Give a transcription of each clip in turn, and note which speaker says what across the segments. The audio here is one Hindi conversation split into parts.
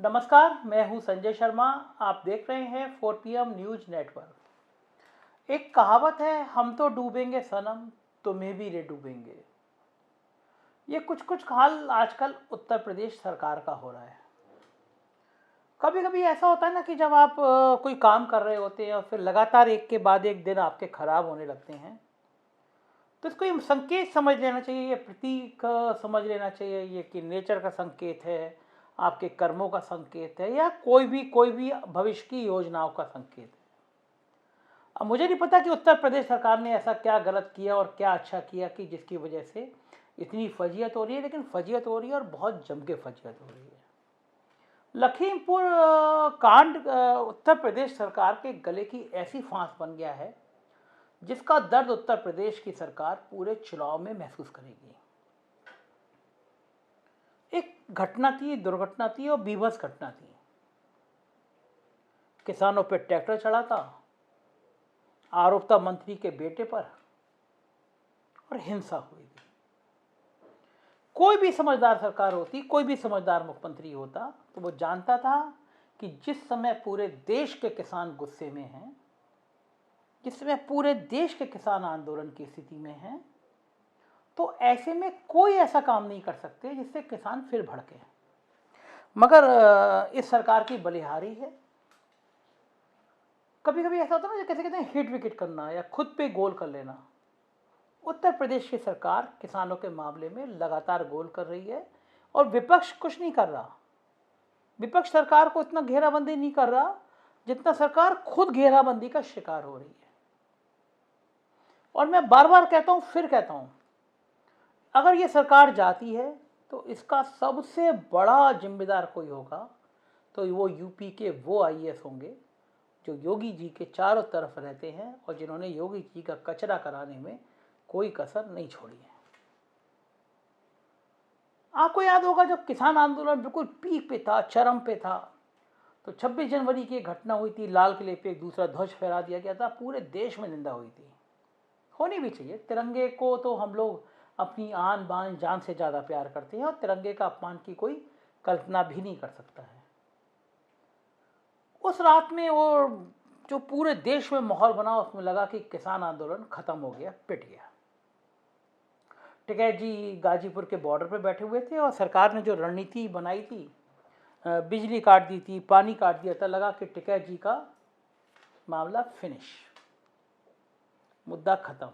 Speaker 1: नमस्कार, मैं हूं संजय शर्मा। आप देख रहे हैं 4PM न्यूज नेटवर्क। एक कहावत है, हम तो डूबेंगे सनम, तुम्हें भी रे डूबेंगे। ये कुछ कुछ हाल आजकल उत्तर प्रदेश सरकार का हो रहा है। कभी कभी ऐसा होता है ना कि जब आप कोई काम कर रहे होते हैं और फिर लगातार एक के बाद एक दिन आपके खराब होने लगते हैं, तो इसको ये संकेत समझ लेना चाहिए, ये प्रतीक समझ लेना चाहिए, ये कि नेचर का संकेत है, आपके कर्मों का संकेत है, या कोई भी भविष्य की योजनाओं का संकेत है। अब मुझे नहीं पता कि उत्तर प्रदेश सरकार ने ऐसा क्या गलत किया और क्या अच्छा किया कि जिसकी वजह से इतनी फजीयत हो रही है, लेकिन फजीयत हो रही है और बहुत जम के फजीयत हो रही है। लखीमपुर कांड उत्तर प्रदेश सरकार के गले की ऐसी फांस बन गया है जिसका दर्द उत्तर प्रदेश की सरकार पूरे चुनाव में महसूस करेगी। एक घटना थी, दुर्घटना थी और बीभत्स घटना थी। किसानों पर ट्रैक्टर चढ़ा था, आरोप था मंत्री के बेटे पर और हिंसा हुई थी। कोई भी समझदार सरकार होती, कोई भी समझदार मुख्यमंत्री होता तो वो जानता था कि जिस समय पूरे देश के किसान गुस्से में हैं, जिस समय पूरे देश के किसान आंदोलन की स्थिति में हैं, तो ऐसे में कोई ऐसा काम नहीं कर सकते जिससे किसान फिर भड़के। मगर इस सरकार की बलिहारी है। कभी कभी ऐसा होता है ना, कैसे कहते हैं, हिट विकेट करना या खुद पे गोल कर लेना। उत्तर प्रदेश की सरकार किसानों के मामले में लगातार गोल कर रही है और विपक्ष कुछ नहीं कर रहा। विपक्ष सरकार को इतना घेराबंदी नहीं कर रहा जितना सरकार खुद घेराबंदी का शिकार हो रही है। और मैं बार बार कहता हूं, फिर कहता हूं, अगर ये सरकार जाती है तो इसका सबसे बड़ा जिम्मेदार कोई होगा तो वो यूपी के वो आईएएस होंगे जो योगी जी के चारों तरफ रहते हैं और जिन्होंने योगी जी का कचरा कराने में कोई कसर नहीं छोड़ी है। आपको याद होगा जब किसान आंदोलन बिल्कुल पीक पे था, चरम पे था, तो 26 जनवरी की घटना हुई थी, लाल किले पे एक दूसरा ध्वज फहरा दिया गया था, पूरे देश में निंदा हुई थी। होनी भी चाहिए। तिरंगे को तो हम लोग अपनी आन बान जान से ज़्यादा प्यार करते हैं और तिरंगे का अपमान की कोई कल्पना भी नहीं कर सकता है। उस रात में वो जो पूरे देश में माहौल बना, उसमें लगा कि किसान आंदोलन खत्म हो गया, पिट गया। टिकैत जी गाजीपुर के बॉर्डर पर बैठे हुए थे और सरकार ने जो रणनीति बनाई थी, बिजली काट दी थी, पानी काट दिया था, लगा कि टिकैत जी का मामला फिनिश, मुद्दा खत्म।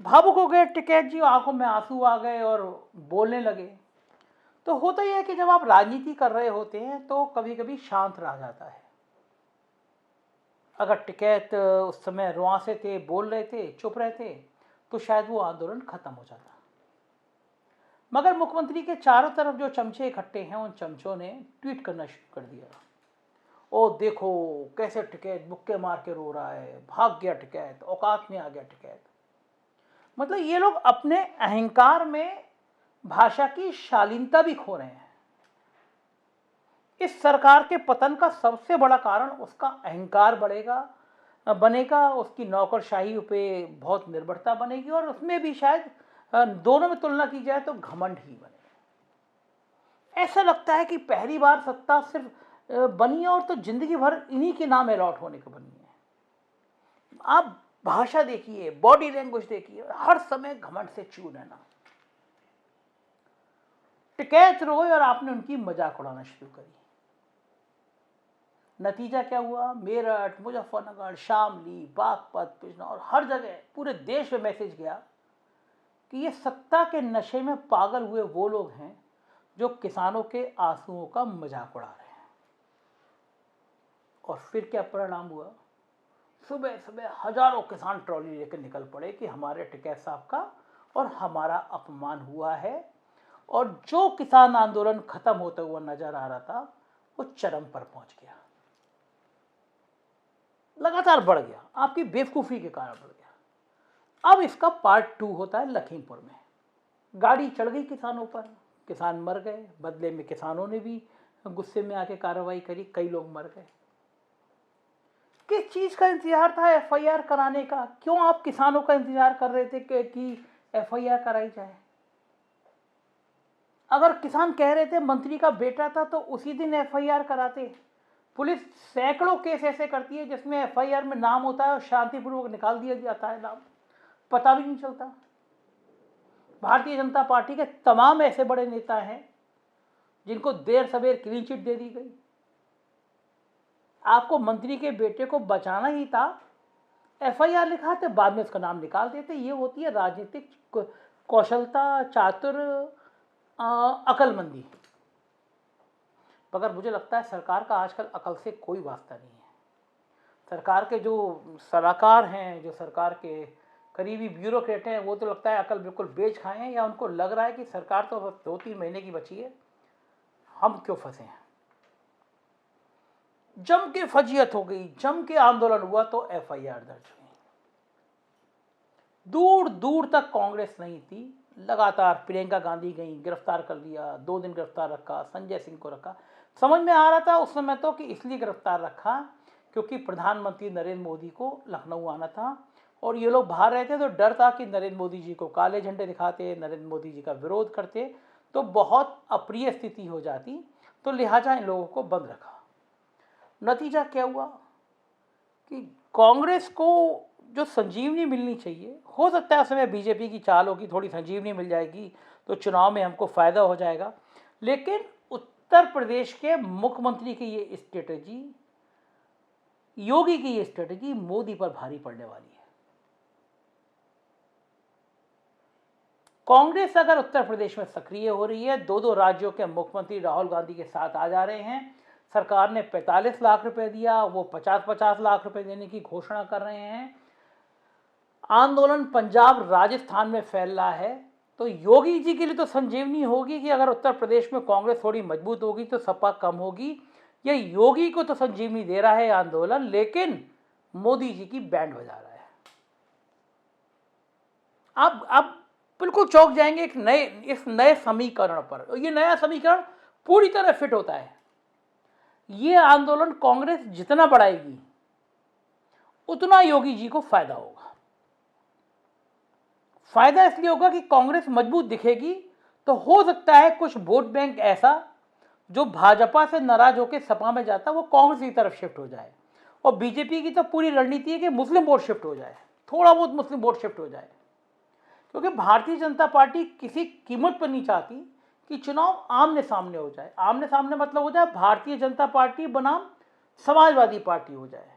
Speaker 1: भावुक हो गए टिकैत जी, आंखों में आंसू आ गए और बोलने लगे। तो होता ही है कि जब आप राजनीति कर रहे होते हैं तो कभी कभी शांत रह जाता है। अगर टिकैत उस समय रुआंसे थे, बोल रहे थे, चुप रहे थे, तो शायद वो आंदोलन खत्म हो जाता। मगर मुख्यमंत्री के चारों तरफ जो चमचे इकट्ठे हैं, उन चमचों ने ट्वीट करना शुरू कर दिया। ओ देखो कैसे टिकैत मुक्के मार के रो रहा है, भाग गया टिकैत, औकात में आ गया टिकैत। मतलब ये लोग अपने अहंकार में भाषा की शालीनता भी खो रहे हैं। इस सरकार के पतन का सबसे बड़ा कारण उसका अहंकार बनेगा, उसकी नौकरशाही पे बहुत निर्भरता बनेगी और उसमें भी शायद दोनों में तुलना की जाए तो घमंड ही बनेगा। ऐसा लगता है कि पहली बार सत्ता सिर्फ बनी है और तो जिंदगी भर इन्हीं के नाम अलॉट होने को बनी है। आप भाषा देखिए, बॉडी लैंग्वेज देखिए, हर समय घमंड से चूर रहना। टिकैत रोए और आपने उनकी मजाक उड़ाना शुरू करी। नतीजा क्या हुआ? मेरठ, मुजफ्फरनगर, शामली, बागपत, बिजनौर, हर जगह पूरे देश में मैसेज गया कि ये सत्ता के नशे में पागल हुए वो लोग हैं जो किसानों के आंसुओं का मजाक उड़ा रहे हैं। और फिर क्या परिणाम हुआ? सुबह सुबह हजारों किसान ट्रॉली लेकर निकल पड़े कि हमारे टिकैत साहब का और हमारा अपमान हुआ है। और जो किसान आंदोलन खत्म होता हुआ नजर आ रहा था वो चरम पर पहुंच गया, लगातार बढ़ गया, आपकी बेवकूफ़ी के कारण बढ़ गया। अब इसका पार्ट 2 होता है लखीमपुर में। गाड़ी चढ़ गई किसानों पर, किसान मर गए, बदले में किसानों ने भी गुस्से में आके कार्रवाई करी, कई लोग मर गए। किस चीज़ का इंतजार था? एफआईआर कराने का। क्यों आप किसानों का इंतजार कर रहे थे कि एफआईआर कराई जाए? अगर किसान कह रहे थे मंत्री का बेटा था तो उसी दिन एफआईआर कराते। पुलिस सैकड़ों केस ऐसे करती है जिसमें एफआईआर में नाम होता है और शांतिपूर्वक निकाल दिया जाता है नाम, पता भी नहीं चलता। भारतीय जनता पार्टी के तमाम ऐसे बड़े नेता हैं जिनको देर सवेर क्लीन चिट दे दी गई। आपको मंत्री के बेटे को बचाना ही था, एफआईआर लिखाते, बाद में उसका नाम निकाल देते। ये होती है राजनीतिक कौशलता, चातुर, अकलमंदी। मगर मुझे लगता है सरकार का आजकल अकल से कोई वास्ता नहीं है। सरकार के जो सलाहकार हैं, जो सरकार के करीबी ब्यूरोक्रेट हैं, वो तो लगता है अकल बिल्कुल बेच खाए हैं, या उनको लग रहा है कि सरकार तो बस 2-3 महीने की बची है, हम क्यों फंसे हैं। जम के फजीयत हो गई, जम के आंदोलन हुआ तो एफआईआर दर्ज हुई। दूर दूर तक कांग्रेस नहीं थी, लगातार प्रियंका गांधी गई, गिरफ्तार कर लिया, 2 दिन गिरफ्तार रखा, संजय सिंह को रखा। समझ में आ रहा था उस समय तो कि इसलिए गिरफ्तार रखा क्योंकि प्रधानमंत्री नरेंद्र मोदी को लखनऊ आना था और ये लोग बाहर रहते, तो डर था कि नरेंद्र मोदी जी को काले झंडे दिखाते, नरेंद्र मोदी जी का विरोध करते तो बहुत अप्रिय स्थिति हो जाती, तो लिहाजा इन लोगों को बंद रखा। नतीजा क्या हुआ कि कांग्रेस को जो संजीवनी मिलनी चाहिए, हो सकता है उस समय बीजेपी की चाल होगी, थोड़ी संजीवनी मिल जाएगी तो चुनाव में हमको फ़ायदा हो जाएगा, लेकिन उत्तर प्रदेश के मुख्यमंत्री की ये स्ट्रेटजी, योगी की ये स्ट्रेटजी मोदी पर भारी पड़ने वाली है। कांग्रेस अगर उत्तर प्रदेश में सक्रिय हो रही है, 2-2 राज्यों के मुख्यमंत्री राहुल गांधी के साथ आ जा रहे हैं, सरकार ने 45 लाख रुपए दिया, वो 50-50 लाख रुपए देने की घोषणा कर रहे हैं, आंदोलन पंजाब राजस्थान में फैल रहा है, तो योगी जी के लिए तो संजीवनी होगी कि अगर उत्तर प्रदेश में कांग्रेस थोड़ी मजबूत होगी तो सपा कम होगी। ये योगी को तो संजीवनी दे रहा है आंदोलन, लेकिन मोदी जी की बैंड बजा रहा है। आप बिल्कुल चौंक जाएंगे इस नए समीकरण पर। ये नया समीकरण पूरी तरह फिट होता है। ये आंदोलन कांग्रेस जितना बढ़ाएगी उतना योगी जी को फायदा होगा। फायदा इसलिए होगा कि कांग्रेस मजबूत दिखेगी तो हो सकता है कुछ वोट बैंक ऐसा जो भाजपा से नाराज होकर सपा में जाता वो कांग्रेस की तरफ शिफ्ट हो जाए, और बीजेपी की तो पूरी रणनीति है कि मुस्लिम वोट शिफ्ट हो जाए, थोड़ा बहुत मुस्लिम वोट शिफ्ट हो जाए, क्योंकि भारतीय जनता पार्टी किसी कीमत पर नहीं चाहती कि चुनाव आमने सामने हो जाए। आमने सामने मतलब हो जाए भारतीय जनता पार्टी बनाम समाजवादी पार्टी हो जाए।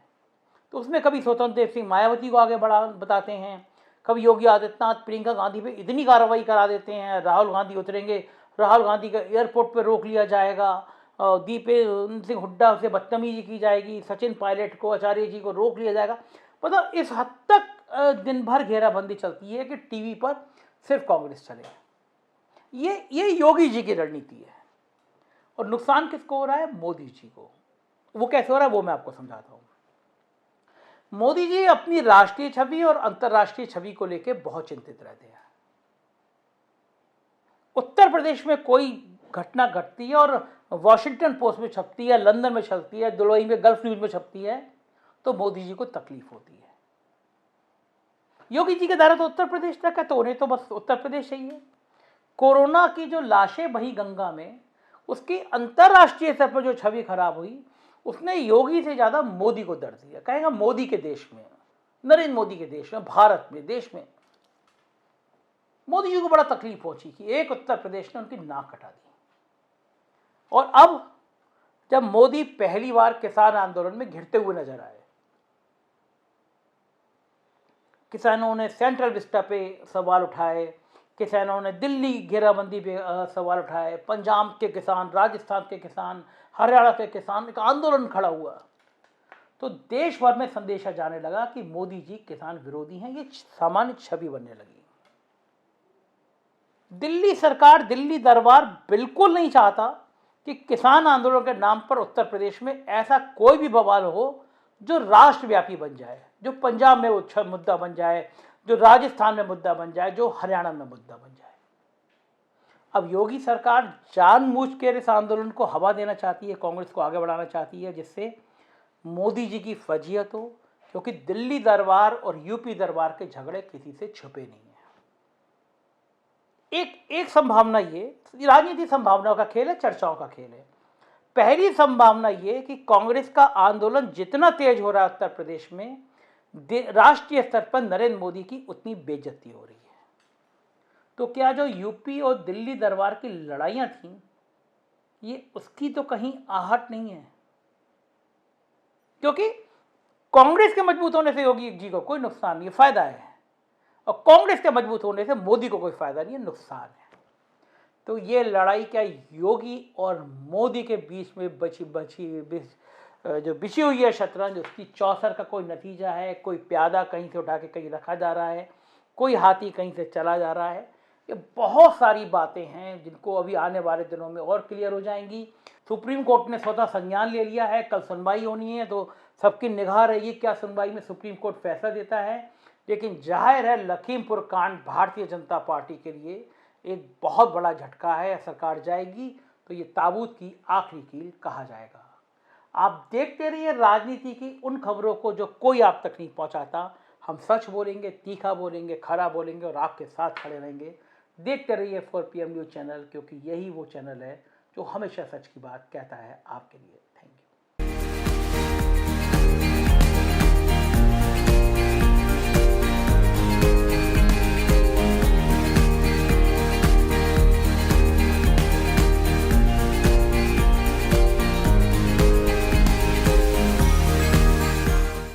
Speaker 1: तो उसमें कभी स्वतंत्र देव सिंह मायावती को आगे बढ़ा बताते हैं, कभी योगी आदित्यनाथ प्रियंका गांधी पे इतनी कार्रवाई करा देते हैं, राहुल गांधी उतरेंगे, राहुल गांधी का एयरपोर्ट पे रोक लिया जाएगा, दीपेंद्र सिंह हुड्डा से बदतमीजी की जाएगी, सचिन पायलट को, आचार्य जी को रोक लिया जाएगा। मतलब इस हद तक दिन भर घेराबंदी चलती है कि टीवी पर सिर्फ कांग्रेस चले। ये योगी जी की रणनीति है, और नुकसान किसको हो रहा है? मोदी जी को। वो कैसे हो रहा है वो मैं आपको समझाता हूँ। मोदी जी अपनी राष्ट्रीय छवि और अंतर्राष्ट्रीय छवि को लेकर बहुत चिंतित रहते हैं। उत्तर प्रदेश में कोई घटना घटती है और वॉशिंगटन पोस्ट में छपती है, लंदन में छपती है, दुबई में गल्फ न्यूज में छपती है, तो मोदी जी को तकलीफ होती है। योगी जी का दायरा तो उत्तर प्रदेश तक है, तो उन्हें तो बस उत्तर प्रदेश चाहिए। कोरोना की जो लाशें बही गंगा में, उसकी अंतर्राष्ट्रीय स्तर पर जो छवि खराब हुई, उसने योगी से ज्यादा मोदी को दर्द दिया। कहेगा मोदी के देश में, नरेंद्र मोदी के देश में, भारत में, देश में मोदी जी को बड़ा तकलीफ पहुंची कि एक उत्तर प्रदेश ने उनकी नाक कटा दी। और अब जब मोदी पहली बार किसान आंदोलन में घिरते हुए नजर आए, किसानों ने सेंट्रल विस्टा पे सवाल उठाए, किसानों ने दिल्ली घेराबंदी पे सवाल उठाए, पंजाब के किसान, राजस्थान के किसान, हरियाणा के किसान, एक आंदोलन खड़ा हुआ, तो देश भर में संदेशा जाने लगा कि मोदी जी किसान विरोधी हैं। ये सामान्य छवि बनने लगी। दिल्ली सरकार, दिल्ली दरबार बिल्कुल नहीं चाहता कि किसान आंदोलन के नाम पर उत्तर प्रदेश में ऐसा कोई भी बवाल हो जो राष्ट्रव्यापी बन जाए, जो पंजाब में वो मुद्दा बन जाए, जो राजस्थान में मुद्दा बन जाए, जो हरियाणा में मुद्दा बन जाए। अब योगी सरकार जानबूझ के इस आंदोलन को हवा देना चाहती है, कांग्रेस को आगे बढ़ाना चाहती है, जिससे मोदी जी की फजीयत हो, क्योंकि दिल्ली दरबार और यूपी दरबार के झगड़े किसी से छुपे नहीं है। एक एक संभावना ये, राजनीति संभावनाओं का खेल है, चर्चाओं का खेल है। पहली संभावना ये कि कांग्रेस का आंदोलन जितना तेज हो रहा है उत्तर प्रदेश में, राष्ट्रीय स्तर पर नरेंद्र मोदी की उतनी बेइज्जती हो रही है। तो क्या जो यूपी और दिल्ली दरबार की लड़ाइयां थीं, ये उसकी तो कहीं आहट नहीं है, क्योंकि कांग्रेस के मजबूत होने से योगी जी को कोई नुकसान नहीं, फायदा है, और कांग्रेस के मजबूत होने से मोदी को कोई फायदा नहीं है, नुकसान है। तो ये लड़ाई क्या योगी और मोदी के बीच में जो बिछी हुई है शतरंज, उसकी चौसर का कोई नतीजा है? कोई प्यादा कहीं से उठा के कहीं रखा जा रहा है, कोई हाथी कहीं से चला जा रहा है। ये बहुत सारी बातें हैं जिनको अभी आने वाले दिनों में और क्लियर हो जाएंगी। सुप्रीम कोर्ट ने स्वतः संज्ञान ले लिया है, कल सुनवाई होनी है, तो सबकी निगाह रहेगी क्या सुनवाई में सुप्रीम कोर्ट फैसला देता है। लेकिन जाहिर है लखीमपुर कांड भारतीय जनता पार्टी के लिए एक बहुत बड़ा झटका है। सरकार जाएगी तो ये ताबूत की आखिरी कील कहा जाएगा। आप देखते रहिए राजनीति की उन खबरों को जो कोई आप तक नहीं पहुंचाता। हम सच बोलेंगे, तीखा बोलेंगे, खरा बोलेंगे और आपके साथ खड़े रहेंगे। देखते रहिए 4PM न्यूज़ चैनल, क्योंकि यही वो चैनल है जो हमेशा सच की बात कहता है आपके लिए। Thank you.